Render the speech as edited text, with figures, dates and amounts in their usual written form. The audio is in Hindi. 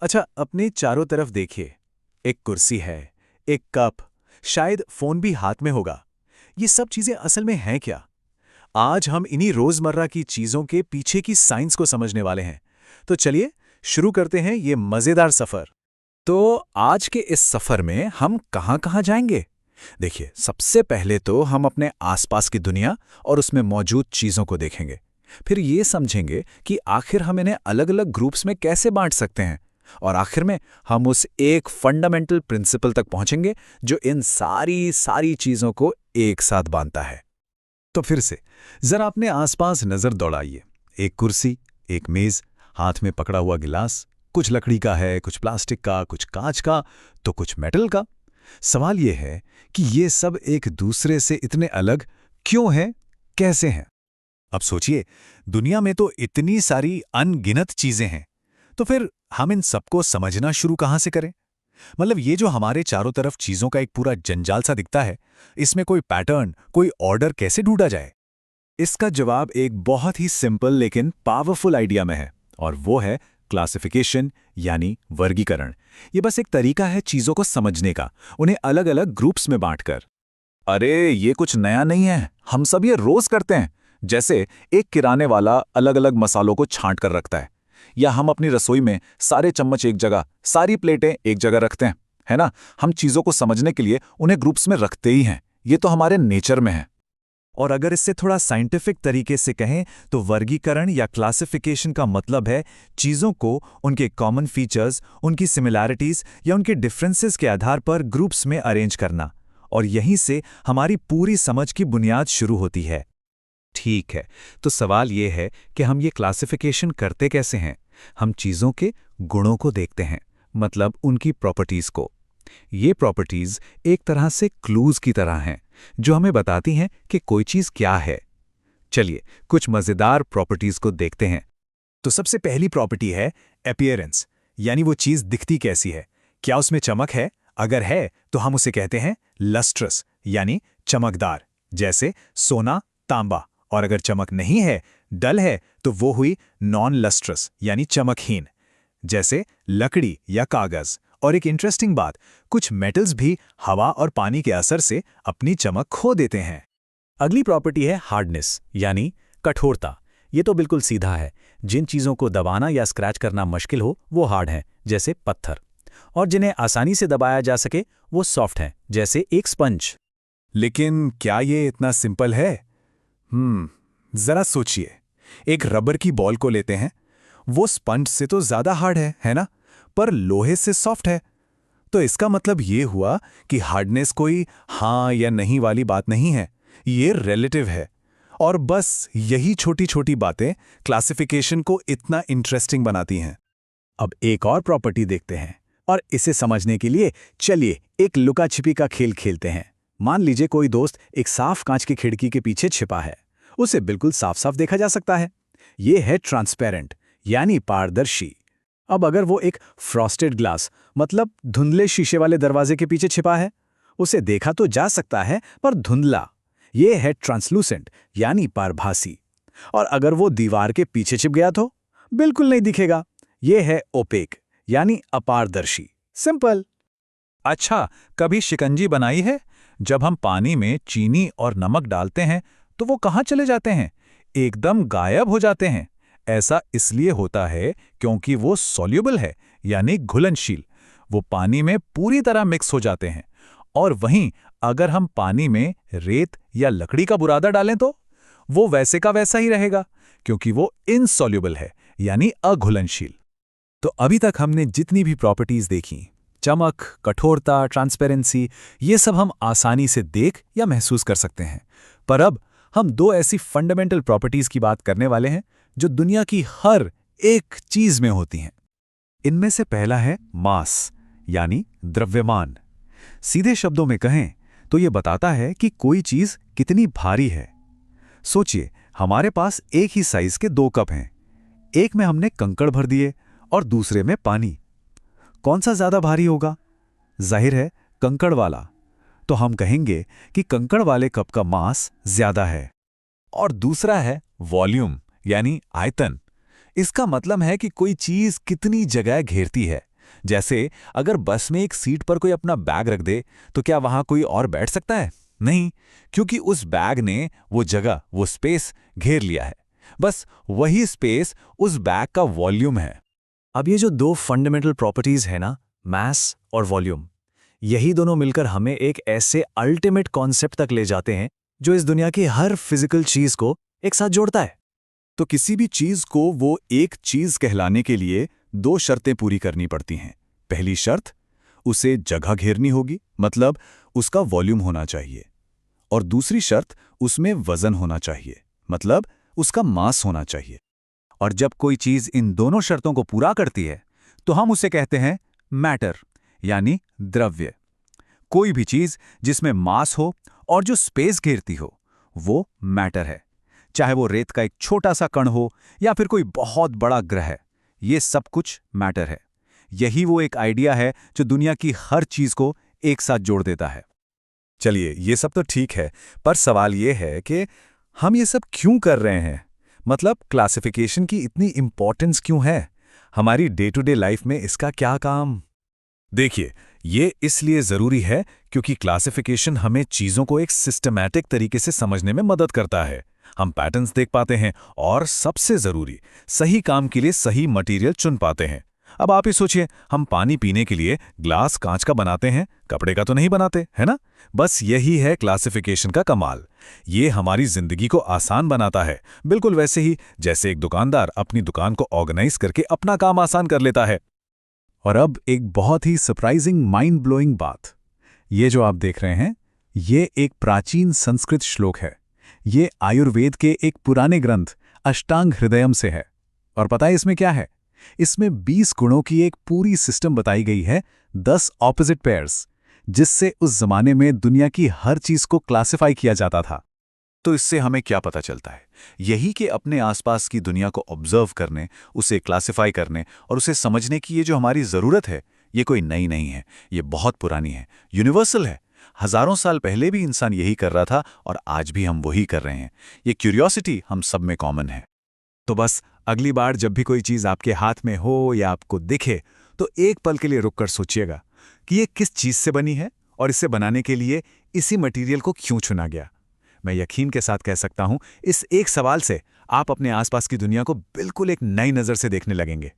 अच्छा, अपने चारों तरफ देखिए। एक कुर्सी है, एक कप, शायद फोन भी हाथ में होगा। ये सब चीजें असल में हैं क्या? आज हम इन्हीं रोजमर्रा की चीजों के पीछे की साइंस को समझने वाले हैं। तो चलिए शुरू करते हैं ये मजेदार सफर। तो आज के इस सफर में हम कहां-कहां जाएंगे? देखिए, सबसे पहले तो हम अपने आसपास की दुनिया और उसमें मौजूद चीजों को देखेंगे। फिर ये समझेंगे कि आखिर हम इन्हें अलग-अलग ग्रुप्स में कैसे बांट सकते हैं। और आखिर में हम उस एक फंडामेंटल प्रिंसिपल तक पहुंचेंगे जो इन सारी सारी चीजों को एक साथ बांधता है। तो फिर से जरा अपने आसपास नजर दौड़ाइए। एक कुर्सी, एक मेज, हाथ में पकड़ा हुआ गिलास, कुछ लकड़ी का है, कुछ प्लास्टिक का, कुछ कांच का, तो कुछ मेटल का। सवाल यह है कि ये सब एक दूसरे से इतने अलग क्यों हैं, कैसे हैं? अब सोचिए, दुनिया में तो इतनी सारी अनगिनत चीजें हैं, तो फिर हम इन सबको समझना शुरू कहां से करें? मतलब ये जो हमारे चारों तरफ चीजों का एक पूरा जंजाल सा दिखता है, इसमें कोई पैटर्न, कोई ऑर्डर कैसे ढूंढा जाए? इसका जवाब एक बहुत ही सिंपल लेकिन पावरफुल आइडिया में है, और वो है क्लासिफिकेशन, यानी वर्गीकरण। ये बस एक तरीका है चीजों को समझने का, उन्हें अलग अलग ग्रुप्स में बांटकर। अरे, ये कुछ नया नहीं है, हम सब ये रोज करते हैं। जैसे एक किराने वाला अलग अलग मसालों को छांट कर रखता है, या हम अपनी रसोई में सारे चम्मच एक जगह, सारी प्लेटें एक जगह रखते हैं, है ना? हम चीजों को समझने के लिए उन्हें ग्रुप्स में रखते ही हैं। ये तो हमारे नेचर में है। और अगर इससे थोड़ा साइंटिफिक तरीके से कहें तो वर्गीकरण या क्लासिफिकेशन का मतलब है चीज़ों को उनके कॉमन फीचर्स, उनकी सिमिलैरिटीज या उनके डिफरेंसेस के आधार पर ग्रुप्स में अरेंज करना। और यहीं से हमारी पूरी समझ की बुनियाद शुरू होती है। ठीक है, तो सवाल ये है कि हम ये क्लासिफिकेशन करते कैसे हैं? हम चीज़ों के गुणों को देखते हैं, मतलब उनकी प्रॉपर्टीज़ को। ये प्रॉपर्टीज एक तरह से क्लूज की तरह हैं, जो हमें बताती हैं कि कोई चीज क्या है। चलिए कुछ मजेदार प्रॉपर्टीज को देखते हैं। तो सबसे पहली प्रॉपर्टी है अपीयरेंस, यानी वो चीज दिखती कैसी है। क्या उसमें चमक है? अगर है तो हम उसे कहते हैं लस्ट्रस, यानी चमकदार, जैसे सोना, तांबा। और अगर चमक नहीं है, डल है, तो वो हुई नॉन लस्ट्रस, यानी चमकहीन, जैसे लकड़ी या कागज। और एक इंटरेस्टिंग बात, कुछ मेटल्स भी हवा और पानी के असर से अपनी चमक खो देते हैं। अगली प्रॉपर्टी है हार्डनेस, यानी कठोरता। ये तो बिल्कुल सीधा है। जिन चीज़ों को दबाना या स्क्रैच करना मुश्किल हो वो हार्ड हैं, जैसे पत्थर। और जिन्हें आसानी से दबाया जा सके वो सॉफ्ट हैं, जैसे एक स्पंज। लेकिन क्या ये इतना सिंपल है? जरा सोचिए। एक रबर की बॉल को लेते हैं, वो स्पंज से तो ज्यादा हार्ड है ना? पर लोहे से सॉफ्ट है। तो इसका मतलब ये हुआ कि हार्डनेस कोई हाँ या नहीं वाली बात नहीं है, ये रिलेटिव है। और बस यही छोटी छोटी बातें क्लासिफिकेशन को इतना इंटरेस्टिंग बनाती हैं। अब एक और प्रॉपर्टी देखते हैं, और इसे समझने के लिए चलिए एक लुका छिपी का खेल खेलते हैं। मान लीजिए कोई दोस्त एक साफ कांच की खिड़की के पीछे छिपा है। उसे बिल्कुल साफ साफ देखा जा सकता है। ये है ट्रांसपेरेंट, यानी पारदर्शी। अब अगर वो एक फ्रॉस्टेड ग्लास, मतलब धुंधले शीशे वाले दरवाजे के पीछे छिपा है, उसे देखा तो जा सकता है पर धुंधला। ये है ट्रांसलूसेंट, यानी पारभासी। और अगर वो दीवार के पीछे छिप गया तो बिल्कुल नहीं दिखेगा। ये है ओपेक, यानी अपारदर्शी। सिंपल। अच्छा, कभी शिकंजी बनाई है? जब हम पानी में चीनी और नमक डालते हैं तो वो कहाँ चले जाते हैं? एकदम गायब हो जाते हैं। ऐसा इसलिए होता है क्योंकि वो सॉल्युबल है, यानी घुलनशील। वो पानी में पूरी तरह मिक्स हो जाते हैं। और वहीं अगर हम पानी में रेत या लकड़ी का बुरादा डालें तो वो वैसे का वैसा ही रहेगा, क्योंकि वो इनसॉल्युबल है, यानी अघुलनशील। तो अभी तक हमने जितनी भी प्रॉपर्टीज देखी, चमक, कठोरता, ट्रांसपेरेंसी, ये सब हम आसानी से देख या महसूस कर सकते हैं। पर अब हम दो ऐसी फंडामेंटल प्रॉपर्टीज की बात करने वाले हैं जो दुनिया की हर एक चीज में होती हैं। इनमें से पहला है मास, यानी द्रव्यमान। सीधे शब्दों में कहें तो ये बताता है कि कोई चीज कितनी भारी है। सोचिए, हमारे पास एक ही साइज के दो कप हैं। एक में हमने कंकड़ भर दिए और दूसरे में पानी। कौन सा ज्यादा भारी होगा? जाहिर है कंकड़ वाला। तो हम कहेंगे कि कंकड़ वाले कप का मास ज्यादा है। और दूसरा है वॉल्यूम, यानी आयतन। इसका मतलब है कि कोई चीज कितनी जगह घेरती है। जैसे अगर बस में एक सीट पर कोई अपना बैग रख दे तो क्या वहां कोई और बैठ सकता है? नहीं, क्योंकि उस बैग ने वो जगह, वो स्पेस घेर लिया है। बस वही स्पेस उस बैग का वॉल्यूम है। अब ये जो दो फंडामेंटल प्रॉपर्टीज है ना, मास और वॉल्यूम, यही दोनों मिलकर हमें एक ऐसे अल्टीमेट कॉन्सेप्ट तक ले जाते हैं जो इस दुनिया की हर फिजिकल चीज को एक साथ जोड़ता है। तो किसी भी चीज को वो एक चीज कहलाने के लिए दो शर्तें पूरी करनी पड़ती हैं। पहली शर्त, उसे जगह घेरनी होगी, मतलब उसका वॉल्यूम होना चाहिए। और दूसरी शर्त, उसमें वजन होना चाहिए, मतलब उसका मास होना चाहिए। और जब कोई चीज इन दोनों शर्तों को पूरा करती है तो हम उसे कहते हैं मैटर, यानी द्रव्य। कोई भी चीज जिसमें मास हो और जो स्पेस घेरती हो, वो मैटर है। चाहे वो रेत का एक छोटा सा कण हो या फिर कोई बहुत बड़ा ग्रह, ये सब कुछ मैटर है। यही वो एक आइडिया है जो दुनिया की हर चीज को एक साथ जोड़ देता है। चलिए, ये सब तो ठीक है, पर सवाल ये है कि हम ये सब क्यों कर रहे हैं? मतलब क्लासिफिकेशन की इतनी इंपॉर्टेंस क्यों है? हमारी डे टू डे लाइफ में इसका क्या काम? देखिए, ये इसलिए ज़रूरी है क्योंकि क्लासिफिकेशन हमें चीज़ों को एक सिस्टमैटिक तरीके से समझने में मदद करता है। हम पैटर्न्स देख पाते हैं और सबसे ज़रूरी, सही काम के लिए सही मटेरियल चुन पाते हैं। अब आप ही सोचिए, हम पानी पीने के लिए ग्लास कांच का बनाते हैं, कपड़े का तो नहीं बनाते, है ना? बस यही है क्लासिफिकेशन का कमाल। ये हमारी जिंदगी को आसान बनाता है, बिल्कुल वैसे ही जैसे एक दुकानदार अपनी दुकान को ऑर्गेनाइज करके अपना काम आसान कर लेता है। और अब एक बहुत ही सरप्राइजिंग, माइंड ब्लोइंग बात। ये जो आप देख रहे हैं, ये एक प्राचीन संस्कृत श्लोक है। ये आयुर्वेद के एक पुराने ग्रंथ अष्टांग हृदयम से है। और पता है इसमें क्या है? इसमें 20 गुणों की एक पूरी सिस्टम बताई गई है, 10 ऑपोजिट पेयर्स, जिससे उस जमाने में दुनिया की हर चीज को क्लासिफाई किया जाता था। तो इससे हमें क्या पता चलता है? यही कि अपने आसपास की दुनिया को ऑब्जर्व करने, उसे क्लासिफाई करने और उसे समझने की ये जो हमारी ज़रूरत है, ये कोई नई नहीं है, ये बहुत पुरानी है, यूनिवर्सल है। हजारों साल पहले भी इंसान यही कर रहा था और आज भी हम वही कर रहे हैं। ये क्यूरियोसिटी हम सब में कॉमन है। तो बस अगली बार जब भी कोई चीज़ आपके हाथ में हो या आपको दिखे, तो एक पल के लिए रुककर सोचिएगा कि ये किस चीज़ से बनी है और इसे बनाने के लिए इसी मटेरियल को क्यों चुना गया। मैं यकीन के साथ कह सकता हूं, इस एक सवाल से आप अपने आसपास की दुनिया को बिल्कुल एक नई नज़र से देखने लगेंगे।